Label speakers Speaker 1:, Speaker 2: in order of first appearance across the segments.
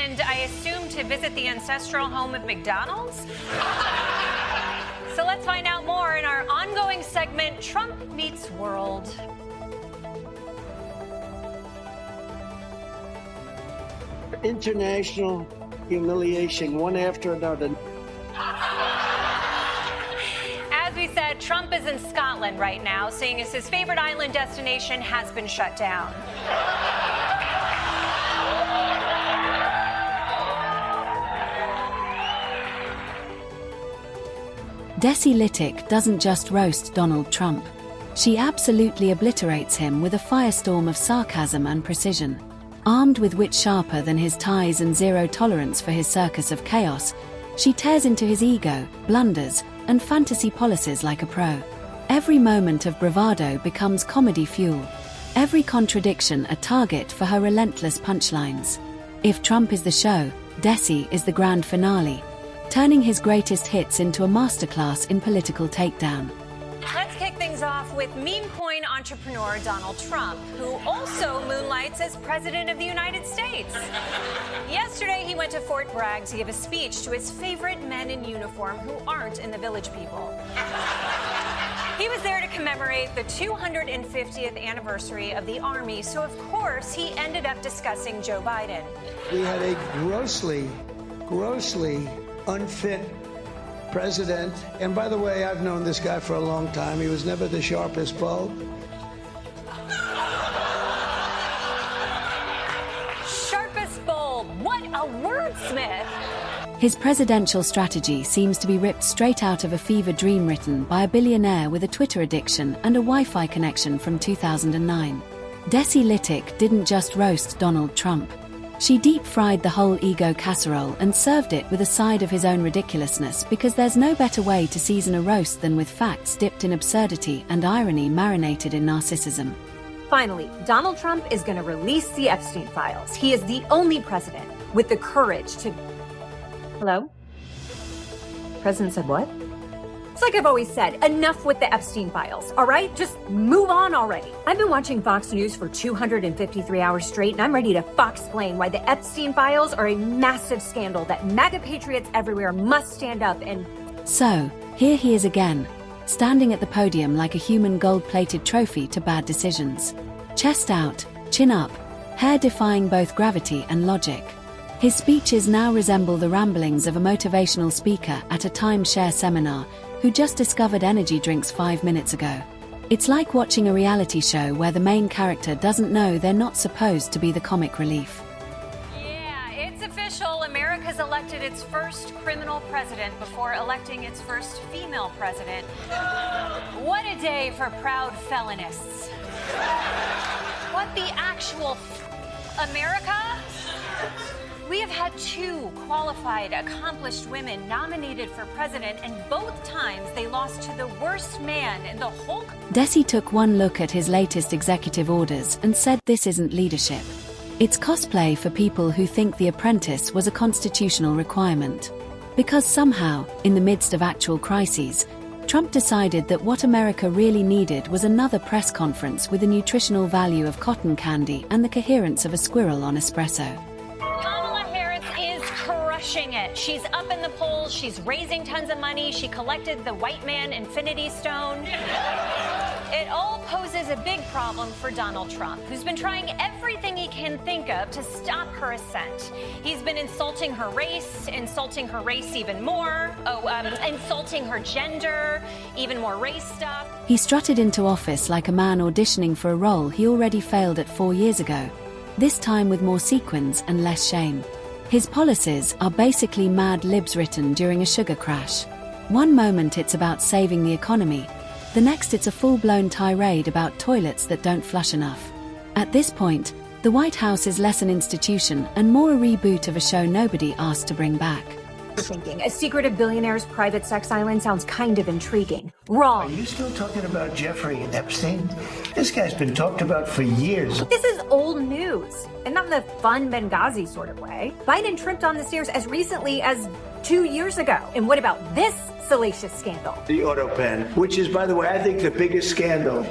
Speaker 1: and I assume to visit the ancestral home of McDonald's? So let's find out more in our ongoing segment, Trump Meets World.
Speaker 2: International humiliation, one after another.
Speaker 1: As we said, Trump is in Scotland right now, seeing as his favorite island destination has been shut down.
Speaker 3: Desi Lydic doesn't just roast Donald Trump. She absolutely obliterates him with a firestorm of sarcasm and precision. Armed with wit sharper than his ties and zero tolerance for his circus of chaos, she tears into his ego, blunders, and fantasy policies like a pro. Every moment of bravado becomes comedy fuel. Every contradiction a target for her relentless punchlines. If Trump is the show, Desi is the grand finale, turning his greatest hits into a masterclass in political takedown.
Speaker 1: Let's kick things off with meme coin entrepreneur Donald Trump, who also moonlights as President of the United States. Yesterday, he went to Fort Bragg to give a speech to his favorite men in uniform who aren't in the Village People. He was there to commemorate the 250th anniversary of the Army, so of course he ended up discussing Joe Biden.
Speaker 2: We had a grossly unfit president. And by the way, I've known this guy for a long time. He was never the sharpest bulb.
Speaker 1: Sharpest bulb, what a wordsmith!
Speaker 3: His presidential strategy seems to be ripped straight out of a fever dream written by a billionaire with a Twitter addiction and a Wi-Fi connection from 2009. Desi Lydic didn't just roast Donald Trump. She deep-fried the whole ego casserole and served it with a side of his own ridiculousness, because there's no better way to season a roast than with facts dipped in absurdity and irony marinated in narcissism.
Speaker 4: Finally, Donald Trump is going to release the Epstein files. He is the only president with the courage to... Hello? President said what? It's like I've always said, enough with the Epstein files, all right? Just move on already. I've been watching Fox News for 253 hours straight, and I'm ready to Fox-plain why the Epstein files are a massive scandal that MAGA patriots everywhere must stand up and...
Speaker 3: So, here he is again, standing at the podium like a human gold-plated trophy to bad decisions. Chest out, chin up, hair defying both gravity and logic. His speeches now resemble the ramblings of a motivational speaker at a timeshare seminar who just discovered energy drinks 5 minutes ago. It's like watching a reality show where the main character doesn't know they're not supposed to be the comic relief.
Speaker 1: Yeah, it's official. America's elected its first criminal president before electing its first female president. What a day for proud felonists. What the actual America? We have had 2 qualified, accomplished women nominated for president, and both times they lost to the worst man in the whole...
Speaker 3: Desi took one look at his latest executive orders and said this isn't leadership. It's cosplay for people who think The Apprentice was a constitutional requirement. Because somehow, in the midst of actual crises, Trump decided that what America really needed was another press conference with the nutritional value of cotton candy and the coherence of a squirrel on espresso.
Speaker 1: It. She's up in the polls, she's raising tons of money, she collected the white man infinity stone. It all poses a big problem for Donald Trump, who's been trying everything he can think of to stop her ascent. He's been insulting her race even more, insulting her gender, even more race stuff.
Speaker 3: He strutted into office like a man auditioning for a role he already failed at 4 years ago, this time with more sequins and less shame. His policies are basically Mad Libs written during a sugar crash. One moment it's about saving the economy, the next it's a full-blown tirade about toilets that don't flush enough. At this point, the White House is less an institution and more a reboot of a show nobody asked to bring back.
Speaker 4: Thinking a secretive billionaire's private sex island sounds kind of intriguing. Wrong.
Speaker 5: Are you still talking about Jeffrey and Epstein? This guy's been talked about for years.
Speaker 4: This is old news, and not in the fun Benghazi sort of way. Biden tripped on the stairs as recently as 2 years ago. And what about this salacious scandal?
Speaker 5: The auto pen, which is, by the way, I think the biggest scandal.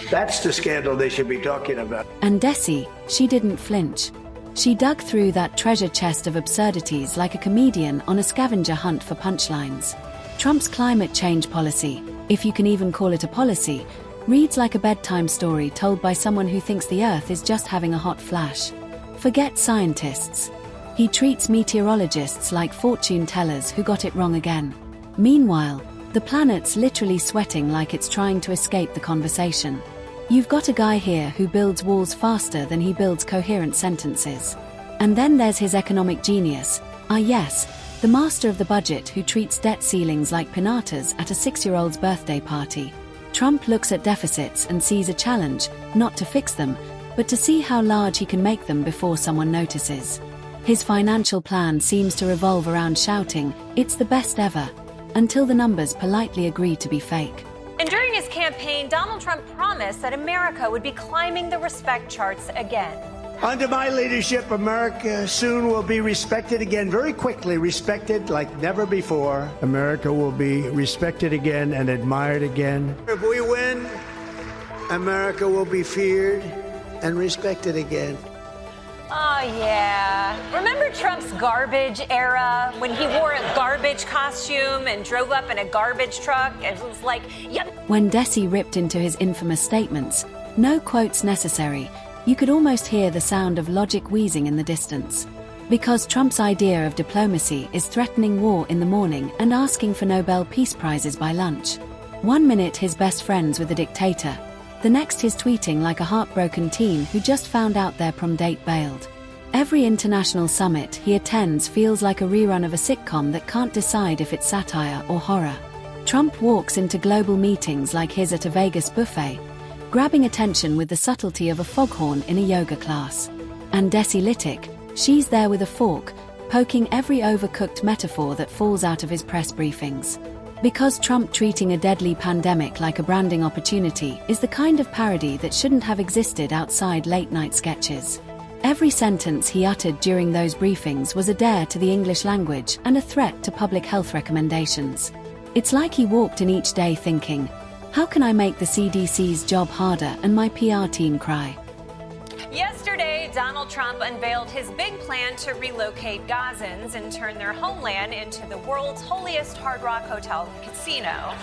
Speaker 5: That's the scandal they should be talking about.
Speaker 3: And Desi, she didn't flinch. She dug through that treasure chest of absurdities like a comedian on a scavenger hunt for punchlines. Trump's climate change policy, if you can even call it a policy, reads like a bedtime story told by someone who thinks the Earth is just having a hot flash. Forget scientists. He treats meteorologists like fortune tellers who got it wrong again. Meanwhile, the planet's literally sweating like it's trying to escape the conversation. You've got a guy here who builds walls faster than he builds coherent sentences. And then there's his economic genius. Yes, the master of the budget who treats debt ceilings like pinatas at a 6-year-old's birthday party. Trump looks at deficits and sees a challenge, not to fix them, but to see how large he can make them before someone notices. His financial plan seems to revolve around shouting, "It's the best ever," until the numbers politely agree to be fake.
Speaker 1: And during his campaign, Donald Trump promised that America would be climbing the respect charts again.
Speaker 2: Under my leadership, America soon will be respected again, very quickly respected like never before. America will be respected again and admired again. If we win, America will be feared and respected again.
Speaker 1: Oh, yeah. Remember Trump's garbage era when he wore a garbage costume and drove up in a garbage truck? And it was like, yeah.
Speaker 3: When Desi ripped into his infamous statements, no quotes necessary, you could almost hear the sound of logic wheezing in the distance. Because Trump's idea of diplomacy is threatening war in the morning and asking for Nobel Peace Prizes by lunch. 1 minute he's best friends with a dictator. The next he's tweeting like a heartbroken teen who just found out their prom date bailed. Every international summit he attends feels like a rerun of a sitcom that can't decide if it's satire or horror. Trump walks into global meetings like his at a Vegas buffet, grabbing attention with the subtlety of a foghorn in a yoga class. And Desi Lydic, she's there with a fork, poking every overcooked metaphor that falls out of his press briefings. Because Trump treating a deadly pandemic like a branding opportunity is the kind of parody that shouldn't have existed outside late-night sketches. Every sentence he uttered during those briefings was a dare to the English language and a threat to public health recommendations. It's like he walked in each day thinking, how can I make the CDC's job harder and my PR team cry?
Speaker 1: Yesterday, Donald Trump unveiled his big plan to relocate Gazans and turn their homeland into the world's holiest Hard Rock Hotel casino.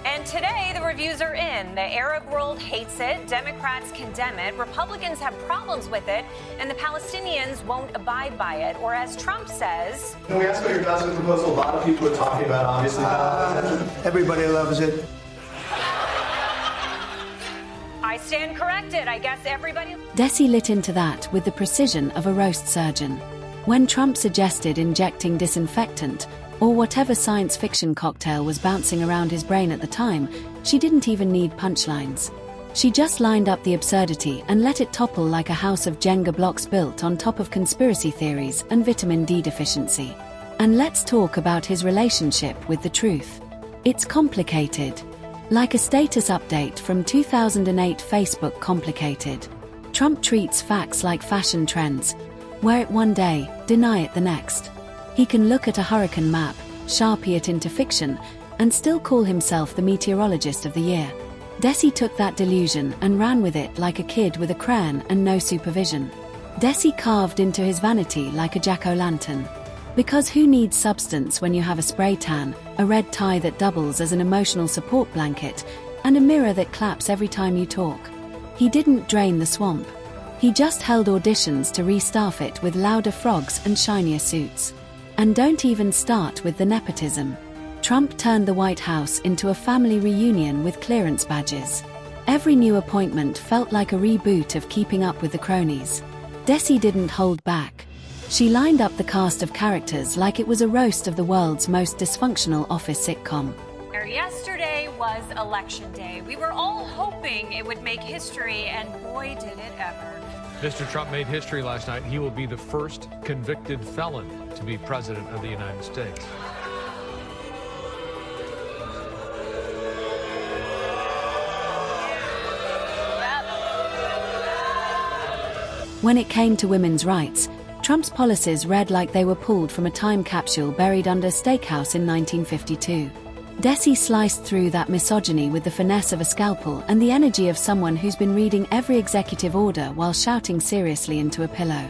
Speaker 1: And today, the reviews are in. The Arab world hates it, Democrats condemn it, Republicans have problems with it, and the Palestinians won't abide by it. Or as Trump says...
Speaker 6: Can we ask about your Gaza proposal? A lot of people are talking about, obviously.
Speaker 2: Everybody loves it.
Speaker 1: I stand corrected. I guess everybody...
Speaker 3: Desi lit into that with the precision of a roast surgeon. When Trump suggested injecting disinfectant, or whatever science fiction cocktail was bouncing around his brain at the time, she didn't even need punchlines. She just lined up the absurdity and let it topple like a house of Jenga blocks built on top of conspiracy theories and vitamin D deficiency. And let's talk about his relationship with the truth. It's complicated. Like a status update from 2008 Facebook complicated. Trump treats facts like fashion trends. Wear it one day, deny it the next. He can look at a hurricane map, Sharpie it into fiction, and still call himself the meteorologist of the year. Desi took that delusion and ran with it like a kid with a crayon and no supervision. Desi carved into his vanity like a jack-o'-lantern. Because who needs substance when you have a spray tan, a red tie that doubles as an emotional support blanket, and a mirror that claps every time you talk? He didn't drain the swamp. He just held auditions to restaff it with louder frogs and shinier suits. And don't even start with the nepotism. Trump turned the White House into a family reunion with clearance badges. Every new appointment felt like a reboot of Keeping Up with the Cronies. Desi didn't hold back. She lined up the cast of characters like it was a roast of the world's most dysfunctional office sitcom.
Speaker 1: Yesterday was Election Day. We were all hoping it would make history, and boy, did it ever.
Speaker 7: Mr. Trump made history last night. He will be the first convicted felon to be president of the United States.
Speaker 3: When it came to women's rights, Trump's policies read like they were pulled from a time capsule buried under a steakhouse in 1952. Desi sliced through that misogyny with the finesse of a scalpel and the energy of someone who's been reading every executive order while shouting seriously into a pillow.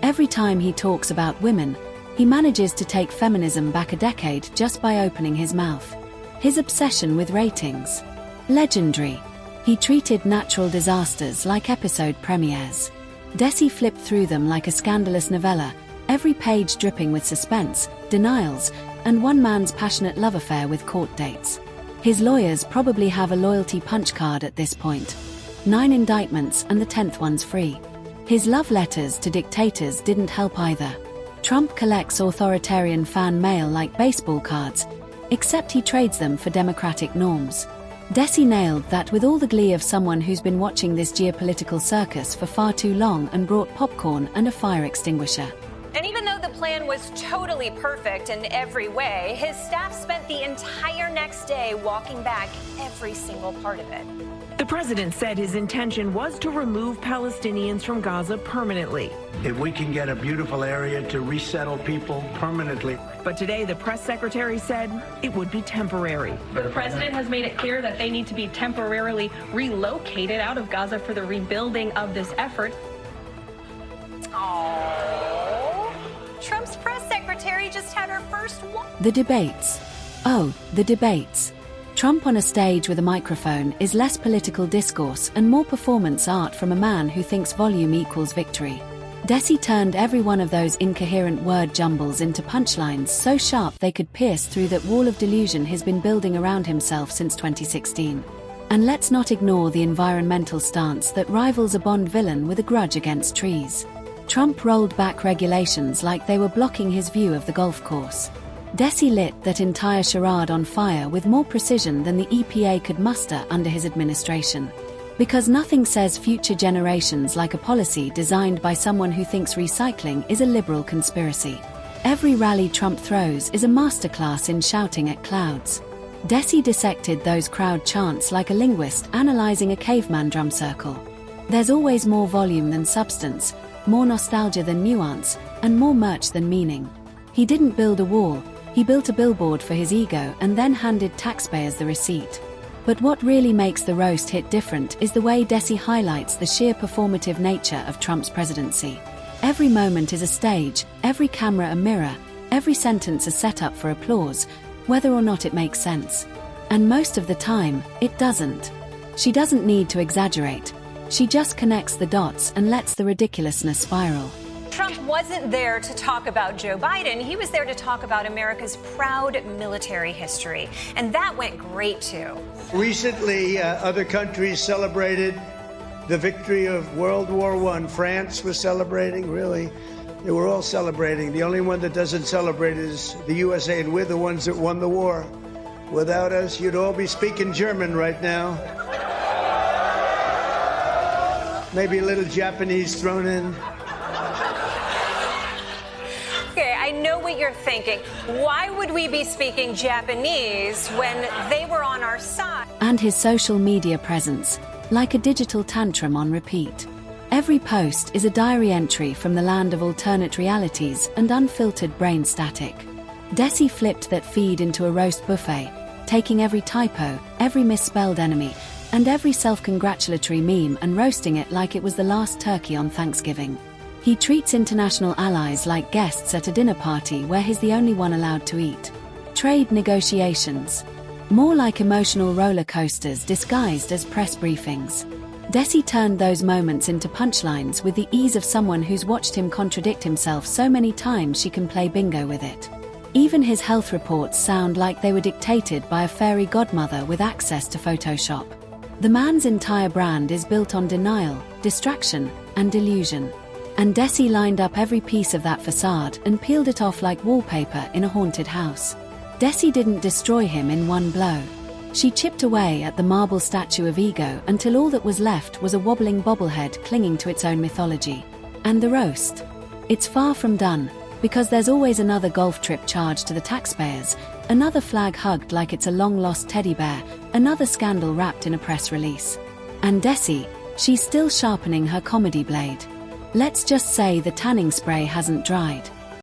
Speaker 3: Every time he talks about women, he manages to take feminism back a decade just by opening his mouth. His obsession with ratings. Legendary. He treated natural disasters like episode premieres. Desi flipped through them like a scandalous novella, every page dripping with suspense, denials, and one man's passionate love affair with court dates. His lawyers probably have a loyalty punch card at this point. 9 indictments and the 10th one's free. His love letters to dictators didn't help either. Trump collects authoritarian fan mail like baseball cards, except he trades them for democratic norms. Desi nailed that with all the glee of someone who's been watching this geopolitical circus for far too long and brought popcorn and a fire extinguisher.
Speaker 1: And even though the plan was totally perfect in every way, his staff spent the entire next day walking back every single part of it.
Speaker 8: The president said his intention was to remove Palestinians from Gaza permanently.
Speaker 2: If we can get a beautiful area to resettle people permanently.
Speaker 8: But today, the press secretary said it would be temporary.
Speaker 9: The president has made it clear that they need to be temporarily relocated out of Gaza for the rebuilding of this effort.
Speaker 1: Oh, Trump's press secretary just had her first one.
Speaker 3: The debates. Oh, the debates. Trump on a stage with a microphone is less political discourse and more performance art from a man who thinks volume equals victory. Desi turned every one of those incoherent word jumbles into punchlines so sharp they could pierce through that wall of delusion he's been building around himself since 2016. And let's not ignore the environmental stance that rivals a Bond villain with a grudge against trees. Trump rolled back regulations like they were blocking his view of the golf course. Desi lit that entire charade on fire with more precision than the EPA could muster under his administration. Because nothing says future generations like a policy designed by someone who thinks recycling is a liberal conspiracy. Every rally Trump throws is a masterclass in shouting at clouds. Desi dissected those crowd chants like a linguist analyzing a caveman drum circle. There's always more volume than substance, more nostalgia than nuance, and more merch than meaning. He didn't build a wall, he built a billboard for his ego and then handed taxpayers the receipt. But what really makes the roast hit different is the way Desi highlights the sheer performative nature of Trump's presidency. Every moment is a stage, every camera a mirror, every sentence a setup for applause, whether or not it makes sense. And most of the time, it doesn't. She doesn't need to exaggerate. She just connects the dots and lets the ridiculousness spiral.
Speaker 1: Trump wasn't there to talk about Joe Biden. He was there to talk about America's proud military history. And that went great, too.
Speaker 2: Recently, other countries celebrated the victory of World War I. France was celebrating, really. They were all celebrating. The only one that doesn't celebrate is the USA, and we're the ones that won the war. Without us, you'd all be speaking German right now. Maybe a little Japanese thrown in.
Speaker 1: Okay, I know what you're thinking. Why would we be speaking Japanese when they were on our side?
Speaker 3: And his social media presence, like a digital tantrum on repeat. Every post is a diary entry from the land of alternate realities and unfiltered brain static. Desi flipped that feed into a roast buffet, taking every typo, every misspelled enemy, and every self-congratulatory meme and roasting it like it was the last turkey on Thanksgiving. He treats international allies like guests at a dinner party where he's the only one allowed to eat. Trade negotiations. More like emotional roller coasters disguised as press briefings. Desi turned those moments into punchlines with the ease of someone who's watched him contradict himself so many times she can play bingo with it. Even his health reports sound like they were dictated by a fairy godmother with access to Photoshop. The man's entire brand is built on denial, distraction, and delusion. And Desi lined up every piece of that facade and peeled it off like wallpaper in a haunted house. Desi didn't destroy him in one blow. She chipped away at the marble statue of ego until all that was left was a wobbling bobblehead clinging to its own mythology. And the roast? It's far from done, because there's always another golf trip charged to the taxpayers, another flag hugged like it's a long-lost teddy bear, another scandal wrapped in a press release. And Desi, she's still sharpening her comedy blade. Let's just say the tanning spray hasn't dried.